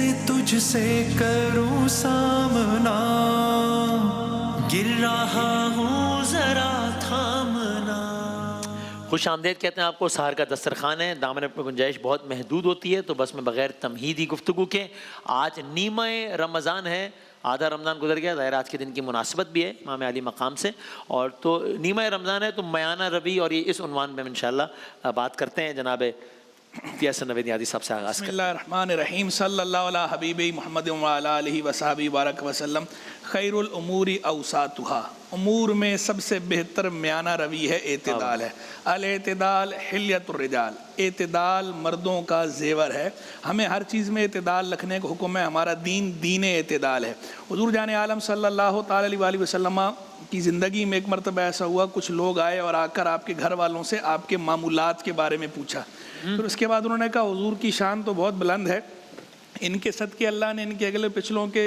کیسے تجھ سے کروں سامنا، گر رہا ہوں ذرا تھامنا۔ خوش آمدید کہتے ہیں آپ کو، سحر کا دسترخوان ہے، دامن پر گنجائش بہت محدود ہوتی ہے، تو بس میں بغیر تمہیدی گفتگو کے، آج نیمہ رمضان ہے، آدھا رمضان گزر گیا، ظاہر آج کے دن کی مناسبت بھی ہے امام علی مقام سے، اور تو نیمہ رمضان ہے، تو میانہ ربی اور یہ اس عنوان پہ ہم انشاءاللہ بات کرتے ہیں۔ جناب یاسر نوید نیازی صاحب سے آغاز بسم کرتے اللہ الرحمن الرحیم، صلی اللہ علیہ حبیب محمد وعلی آلہ وصحبہ بارک وسلم۔ خیر الامور اوساطها، امور میں سب سے بہتر میانہ روی ہے، اعتدال ہے۔ الاعتدال حلیۃ الرجال، اعتدال مردوں کا زیور ہے، ہمیں ہر چیز میں اعتدال رکھنے کا حکم ہے، ہمارا دین دین اعتدال ہے۔ حضور جان عالم صلی اللہ تعالی علیہ وآلہ وسلم کی زندگی میں ایک مرتبہ ایسا ہوا، کچھ لوگ آئے اور آ کر آپ کے گھر والوں سے آپ کے معمولات کے بارے میں پوچھا۔ پھر اس کے بعد انہوں نے کہا حضور کی شان تو بہت بلند ہے، ان کے صدقے اللہ نے ان کے اگلے پچھلوں کے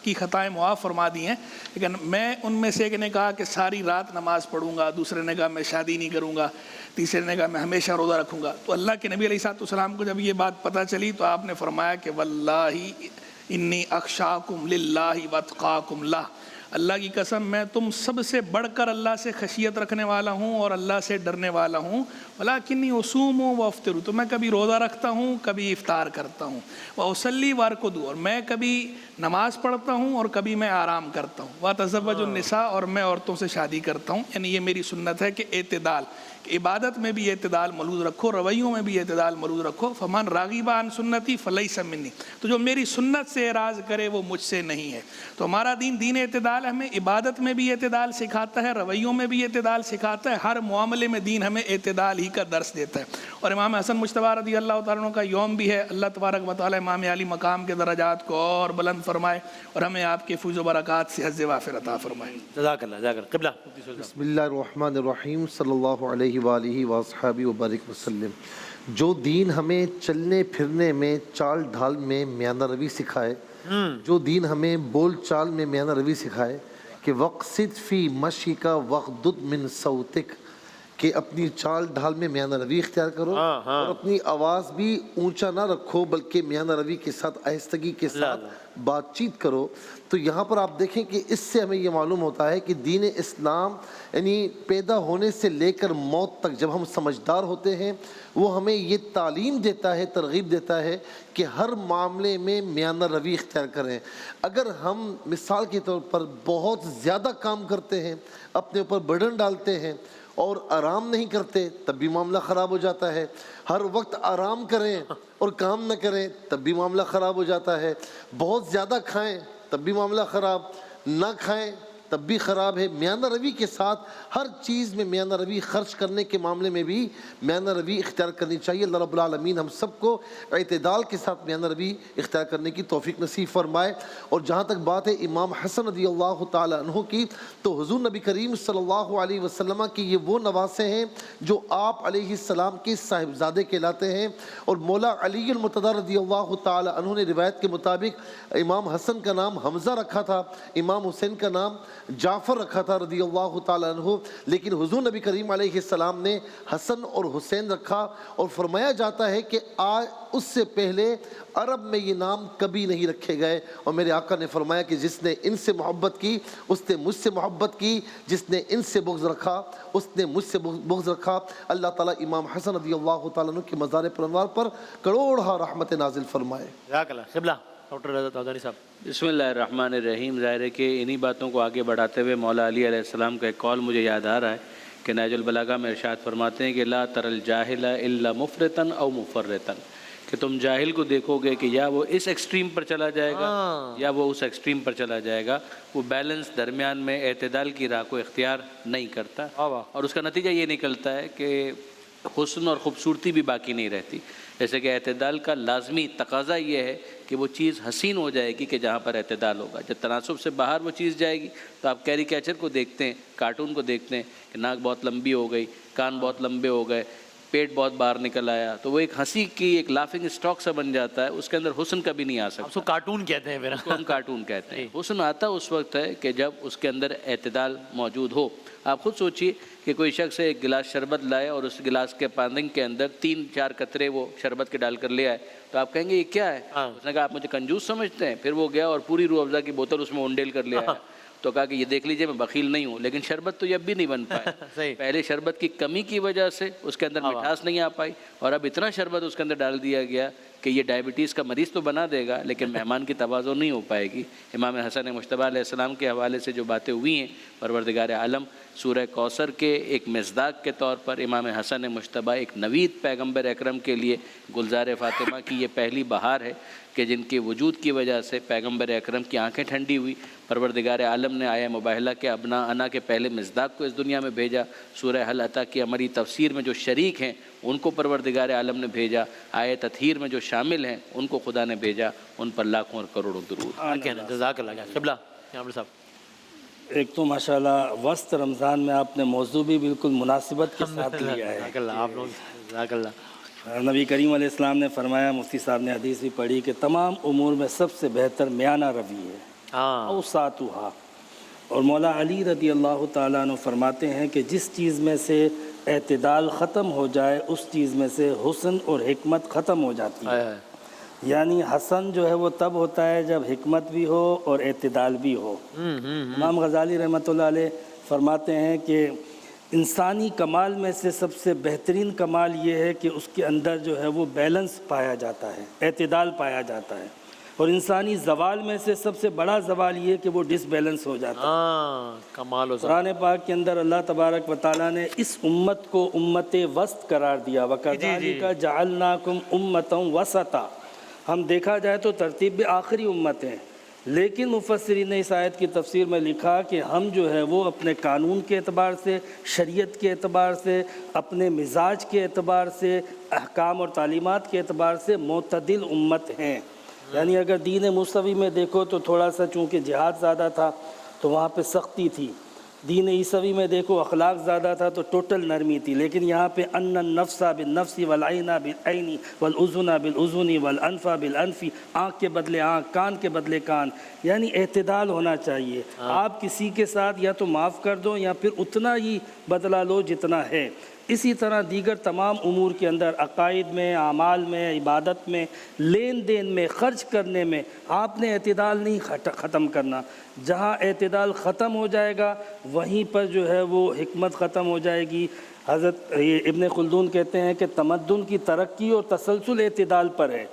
کی خطائیں معاف فرما دی ہیں، لیکن میں ان میں سے ایک نے کہا کہ ساری رات نماز پڑھوں گا، دوسرے نے کہا میں شادی نہیں کروں گا، تیسرے نے کہا میں ہمیشہ روزہ رکھوں گا۔ تو اللہ کے نبی علیہ الصلوۃ والسلام کو جب یہ بات پتہ چلی تو آپ نے فرمایا کہ واللہ انی اخشاکم للہ واتقاکم لہ، اللہ کی قسم میں تم سب سے بڑھ کر اللہ سے خشیت رکھنے والا ہوں اور اللہ سے ڈرنے والا ہوں۔ ولیکنی اصوم و افطر، تو میں کبھی روزہ رکھتا ہوں، کبھی افطار کرتا ہوں۔ واصلی وارقد، اور میں کبھی نماز پڑھتا ہوں اور کبھی میں آرام کرتا ہوں۔ واتزوج النساء، اور میں عورتوں سے شادی کرتا ہوں۔ یعنی یہ میری سنت ہے کہ اعتدال، کہ عبادت میں بھی اعتدال ملحوظ رکھو، رویوں میں بھی اعتدال ملحوظ رکھو۔ فمن راغب عن سنتی فلیس منی، تو جو میری سنت سے اعراض کرے وہ مجھ سے نہیں ہے۔ تو ہمارا دین دین اعتدال، ہمیں عبادت میں بھی اعتدال سکھاتا ہے، رویوں میں بھی اعتدال سکھاتا ہے، ہر معاملے میں دین ہمیں اعتدال ہی کا درس دیتا ہے۔ اور امام حسن مجتبیٰ رضی اللہ تعالیٰ عنہ کا یوم بھی ہے، اللہ تبارک و تعالیٰ امام علی مقام کے درجات کو اور بلند فرمائے اور ہمیں آپ کے فیض و برکات سے حظ وافر عطا فرمائے۔ جزاک اللہ، جزاک اللہ۔ قبلہ بسم اللہ الرحمن الرحیم، صلی اللہ علیہ وآلہ وصحبہ وبارک وسلم۔ جو دین ہمیں چلنے پھرنے میں، چال ڈھال میں میانہ روی سکھائے، جو دین ہمیں بول چال میں میانہ روی سکھائے کہ وقصد فی مشیک وغضض من صوتک، کہ اپنی چال ڈھال میں میانہ روی اختیار کرو اور اپنی آواز بھی اونچا نہ رکھو بلکہ میانہ روی کے ساتھ آہستگی کے ساتھ بات چیت کرو۔ تو یہاں پر آپ دیکھیں کہ اس سے ہمیں یہ معلوم ہوتا ہے کہ دین اسلام یعنی پیدا ہونے سے لے کر موت تک جب ہم سمجھدار ہوتے ہیں وہ ہمیں یہ تعلیم دیتا ہے، ترغیب دیتا ہے کہ ہر معاملے میں میانہ روی اختیار کریں۔ اگر ہم مثال کے طور پر بہت زیادہ کام کرتے ہیں، اپنے اوپر برڈن ڈالتے ہیں اور آرام نہیں کرتے تب بھی معاملہ خراب ہو جاتا ہے۔ ہر وقت آرام کریں اور کام نہ کریں تب بھی معاملہ خراب ہو جاتا ہے۔ بہت زیادہ کھائیں تب بھی معاملہ خراب، نہ کھائیں تب بھی خراب ہے۔ میانہ روی کے ساتھ ہر چیز میں میانہ روی، خرچ کرنے کے معاملے میں بھی میانہ روی اختیار کرنی چاہیے۔ اللہ رب العالمین ہم سب کو اعتدال کے ساتھ میانہ روی اختیار کرنے کی توفیق نصیب فرمائے۔ اور جہاں تک بات ہے امام حسن رضی اللہ تعالی عنہ کی، تو حضور نبی کریم صلی اللہ علیہ وسلم کی یہ وہ نواسے ہیں جو آپ علیہ السلام کے صاحبزادے کہلاتے ہیں۔ اور مولا علی المرتضیٰ رضی اللہ تعالی عنہ نے روایت کے مطابق امام حسن کا نام حمزہ رکھا تھا، امام حسین کا نام جعفر رکھا تھا رضی اللہ تعالیٰ عنہ، لیکن حضور نبی کریم علیہ السلام نے حسن اور حسین رکھا۔ اور فرمایا جاتا ہے کہ آج اس سے پہلے عرب میں یہ نام کبھی نہیں رکھے گئے، اور میرے آقا نے فرمایا کہ جس نے ان سے محبت کی اس نے مجھ سے محبت کی، جس نے ان سے بغض رکھا اس نے مجھ سے بغض رکھا۔ اللہ تعالیٰ امام حسن رضی اللہ تعالیٰ عنہ کے مزار پر انوار پر کروڑہ رحمت نازل فرمائے۔ جزاک اللہ۔ قبلہ ڈاکٹر رضا تودانی صاحب۔ بسم اللہ الرحمن الرحیم۔ ظاہر ہے کہ انہی باتوں کو آگے بڑھاتے ہوئے مولا علی علیہ السلام کا ایک قول مجھے یاد آ رہا ہے کہ نہج البلاغہ میں ارشاد فرماتے ہیں کہ لا تر الجاہل الا مفرطا او مفرطا، کہ تم جاہل کو دیکھو گے کہ یا وہ اس ایکسٹریم پر چلا جائے گا یا وہ اس ایکسٹریم پر چلا جائے گا، وہ بیلنس درمیان میں اعتدال کی راہ کو اختیار نہیں کرتا، اور اس کا نتیجہ یہ نکلتا ہے کہ حسن اور خوبصورتی بھی باقی نہیں رہتی۔ جیسے کہ اعتدال کا لازمی تقاضا یہ ہے کہ وہ چیز حسین ہو جائے گی کہ جہاں پر اعتدال ہوگا۔ جب تناسب سے باہر وہ چیز جائے گی تو آپ کیری کیچر کو دیکھتے ہیں، کارٹون کو دیکھتے ہیں کہ ناک بہت لمبی ہو گئی، کان بہت لمبے ہو گئے، پیٹ بہت باہر نکل آیا، تو وہ ایک ہنسی کی ایک لافنگ اسٹاک سا بن جاتا ہے، اس کے اندر حسن کبھی نہیں آ سکتا. اس کو کارٹون کہتے ہیں پھر. اس کو ہم کارٹون کہتے ہیں. حسن آتا اس وقت ہے کہ جب اس کے اندر اعتدال موجود ہو. آپ خود سوچئے کہ کوئی شخص ایک گلاس شربت لائے اور اس گلاس کے پانی کے اندر 3-4 قطرے وہ شربت کے ڈال کر لے آئے، تو آپ کہیں گے یہ کیا ہے؟ اس نے کہا آپ مجھے کنجوس سمجھتے ہیں. پھر وہ گیا اور پوری روح افزا کی بوتل اس میں انڈیل کر لے آیا. تو کہا کہ یہ دیکھ لیجئے میں بخیل نہیں ہوں، لیکن شربت تو یہ اب بھی نہیں بن پائے. پہلے شربت کی کمی کی وجہ سے اس کے اندر مٹھاس نہیں آ پائی، اور اب اتنا شربت اس کے اندر ڈال دیا گیا کہ یہ ڈائبٹیز کا مریض تو بنا دے گا لیکن مہمان کی تواضع نہیں ہو پائے گی. امام حسن مجتبیٰ علیہ السلام کے حوالے سے جو باتیں ہوئی ہیں، پروردگار عالم سورہ کوثر کے ایک مصداق کے طور پر امام حسن مجتبیٰ ایک نوید پیغمبر اکرم کے لیے گلزار فاطمہ کی یہ پہلی بہار ہے کہ جن کے وجود کی وجہ سے پیغمبر اکرم کی آنکھیں ٹھنڈی ہوئی. پروردگار عالم نے آیہ مباہلہ کے ابنا انا کے پہلے مصداق کو اس دنیا میں بھیجا. سورہ حل عطا کی عملی تفسیر میں جو شریک ہیں ان کو پروردگار عالم نے بھیجا. آیہ تطہیر میں جو شامل ہیں ان کو خدا نے بھیجا. ان پر لاکھوں اور کروڑوں درود. جزاک اللہ. قبلہ عامر صاحب. ایک تو ماشاءاللہ وسط رمضان میں آپ نے موضوع بھی بالکل مناسبت کے ساتھ لیا ہے. آپ لوگ جزاک اللہ. نبی کریم علیہ السلام نے فرمایا، مفتی صاحب نے حدیث بھی پڑھی کہ تمام امور میں سب سے بہتر میانہ روی ہے، اوساطھا. اور مولا علی رضی اللہ تعالیٰ عنہ فرماتے ہیں کہ جس چیز میں سے اعتدال ختم ہو جائے اس چیز میں سے حسن اور حکمت ختم ہو جاتی ہے. یعنی حسن جو ہے وہ تب ہوتا ہے جب حکمت بھی ہو اور اعتدال بھی ہو. امام غزالی رحمۃ اللہ علیہ فرماتے ہیں کہ انسانی کمال میں سے سب سے بہترین کمال یہ ہے کہ اس کے اندر جو ہے وہ بیلنس پایا جاتا ہے، اعتدال پایا جاتا ہے. اور انسانی زوال میں سے سب سے بڑا زوال یہ کہ وہ ڈس بیلنس ہو جاتا ہے. کمال و قرآن پاک کے اندر اللہ تبارک و تعالیٰ نے اس امت کو امت وسط قرار دیا. وَكَذَلِكَ جَعَلْنَاكُمْ أُمَّةً وَسَطًا. ہم دیکھا جائے تو ترتیب میں آخری امت ہیں، لیکن مفسرین نے اس آیت کی تفسیر میں لکھا کہ ہم جو ہے وہ اپنے قانون کے اعتبار سے، شریعت کے اعتبار سے، اپنے مزاج کے اعتبار سے، احکام اور تعلیمات کے اعتبار سے معتدل امت ہیں. یعنی اگر دین مصطفی میں دیکھو تو تھوڑا سا چونکہ جہاد زیادہ تھا تو وہاں پہ سختی تھی. دین عیسوی میں دیکھو اخلاق زیادہ تھا تو ٹوٹل نرمی تھی. لیکن یہاں پہ ان النفس بالنفس والعین بالعین والاذن بالاذن والانف بالانف، آنکھ کے بدلے آنکھ، کان کے بدلے کان. یعنی اعتدال ہونا چاہیے. آپ کسی کے ساتھ یا تو معاف کر دو یا پھر اتنا ہی بدلہ لو جتنا ہے. اسی طرح دیگر تمام امور کے اندر، عقائد میں، اعمال میں، عبادت میں، لین دین میں، خرچ کرنے میں آپ نے اعتدال نہیں ختم کرنا. جہاں اعتدال ختم ہو جائے گا وہیں پر جو ہے وہ حکمت ختم ہو جائے گی. حضرت ابن خلدون کہتے ہیں کہ تمدن کی ترقی اور تسلسل اعتدال پر ہے.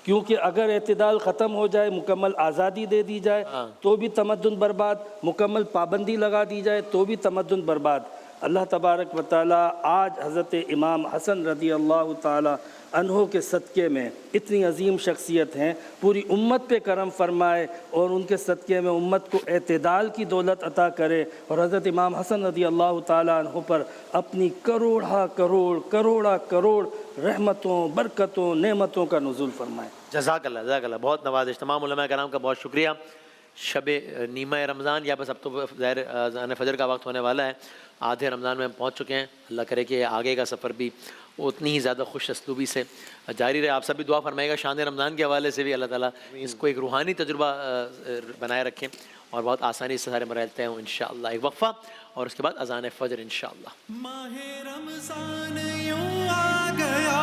کیونکہ اگر اعتدال ختم ہو جائے، مکمل آزادی دے دی جائے تو بھی تمدن برباد، مکمل پابندی لگا دی جائے تو بھی تمدن برباد. اللہ تبارک و تعالیٰ آج حضرت امام حسن رضی اللہ تعالیٰ عنہ کے صدقے میں اتنی عظیم شخصیت ہیں، پوری امت پہ کرم فرمائے اور ان کے صدقے میں امت کو اعتدال کی دولت عطا کرے، اور حضرت امام حسن رضی اللہ تعالیٰ عنہ پر اپنی کروڑا کروڑ رحمتوں، برکتوں، نعمتوں کا نزول فرمائے. جزاک اللہ، جزاک اللہ. بہت نوازش. تمام علماء کرام کا بہت شکریہ. شب نیمہ رمضان یا بس اب تو ظاہر اذان فجر کا وقت ہونے والا ہے. آدھے رمضان میں ہم پہنچ چکے ہیں. اللہ کرے کہ آگے کا سفر بھی اتنی ہی زیادہ خوش اسلوبی سے جاری رہے. آپ سب بھی دعا فرمائے گا شان رمضان کے حوالے سے بھی اللہ تعالیٰ اس کو ایک روحانی تجربہ بنائے رکھیں اور بہت آسانی سے سارے مراحل طے ہوں انشاءاللہ. ایک وقفہ اور اس کے بعد اذان فجر انشاءاللہ. ماہ رمضان یوں آ گیا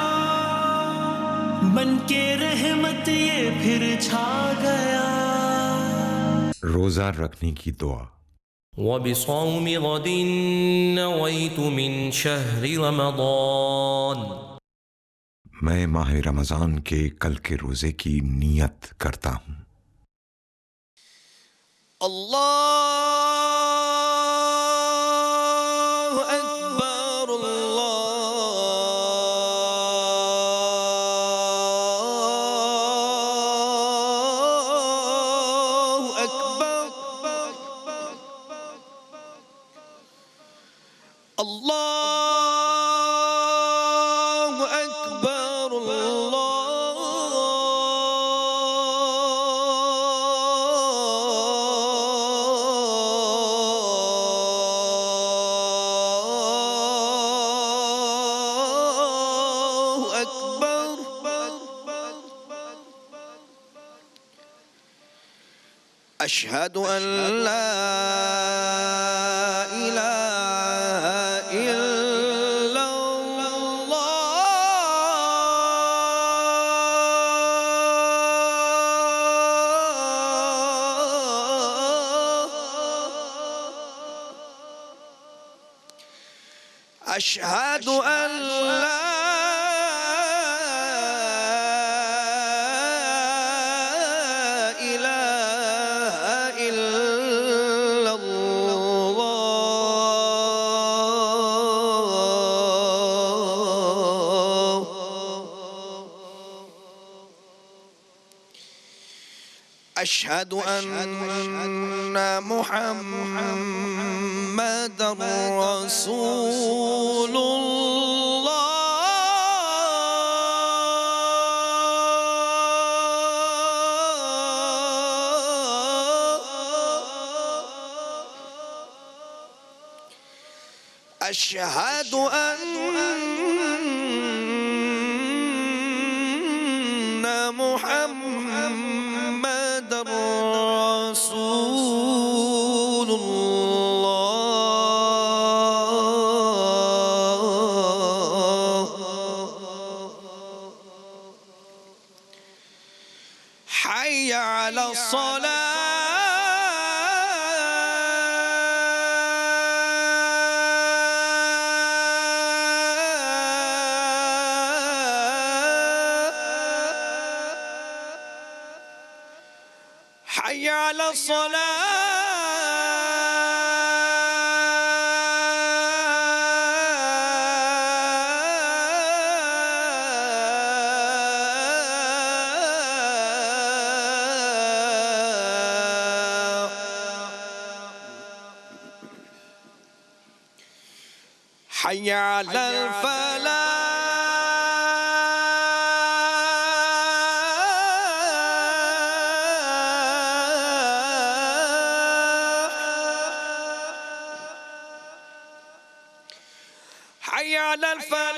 بن کے رحمت یہ پھر چھا گیا. روزہ رکھنے کی دعا. وبصوم غد نويت من شهر رمضان. میں ماہ رمضان کے کل کے روزے کی نیت کرتا ہوں. اللہ اکبر اللہ اکبر اللہ اکبر أشهد أن لا إله إلا الله أشهد أن لا أشهد أن محمدًا رسول الله أشهد أن محمد رسول الله حي على حي على الصلاة حي على الفلاح حي على الفلاح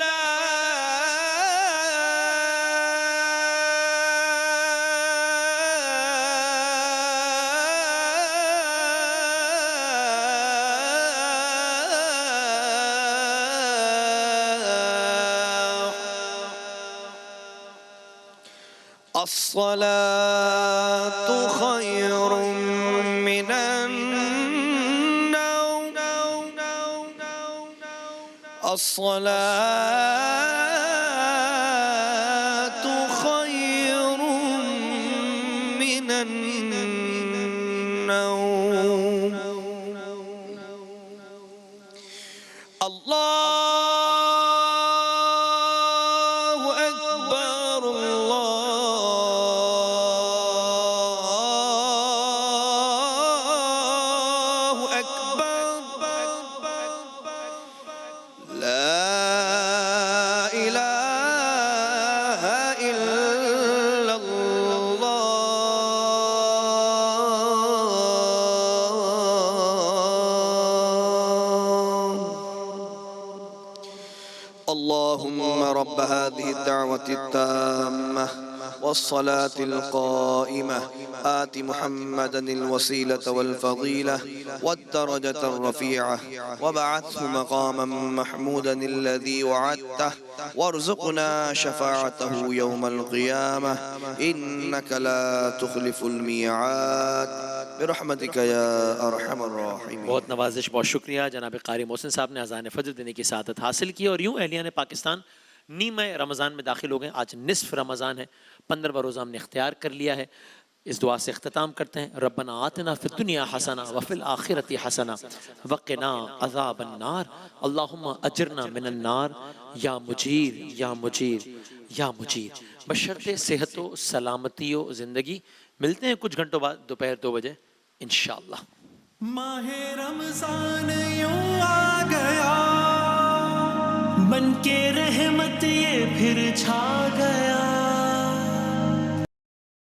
الصلاة خير من النوم الصلاة خير من النوم الله أكبر الله أكبر لا إله إلا الله اللهم رب هذه الدعوة التامة والصلاة القائمة آت محمدا الوسيلة والفضيلة والدرجة الرفيعة وبعثه مقاما محمودا الذي وعدته وارزقنا شفاعته يوم القيامة إنك لا تخلف الميعاد برحمتك يا أرحم الراحمين. بہت نوازش، بہت شکریہ جناب قاری محسن صاحب نے اذان فجر دینے کی سعادت حاصل کی، اور یوں اہلیان پاکستان نیمہ رمضان میں داخل ہو گئے. آج نصف رمضان ہے، 15واں روزہ ہم نے اختیار کر لیا ہے. اس دعا سے اختتام کرتے ہیں. ربنا آتنا فی الدنیا حسنہ وفی الآخرۃ حسنہ وقنا عذاب النار اللہم اجرنا من النار یا مجیر یا مجیر یا مجیر. بشرط صحت و سلامتی و زندگی. ملتے ہیں کچھ گھنٹوں بعد دوپہر 2 بجے انشاءاللہ. ماہ رمضان یوں آ گیا، بن کے رحمت یہ پھر چھا گیا.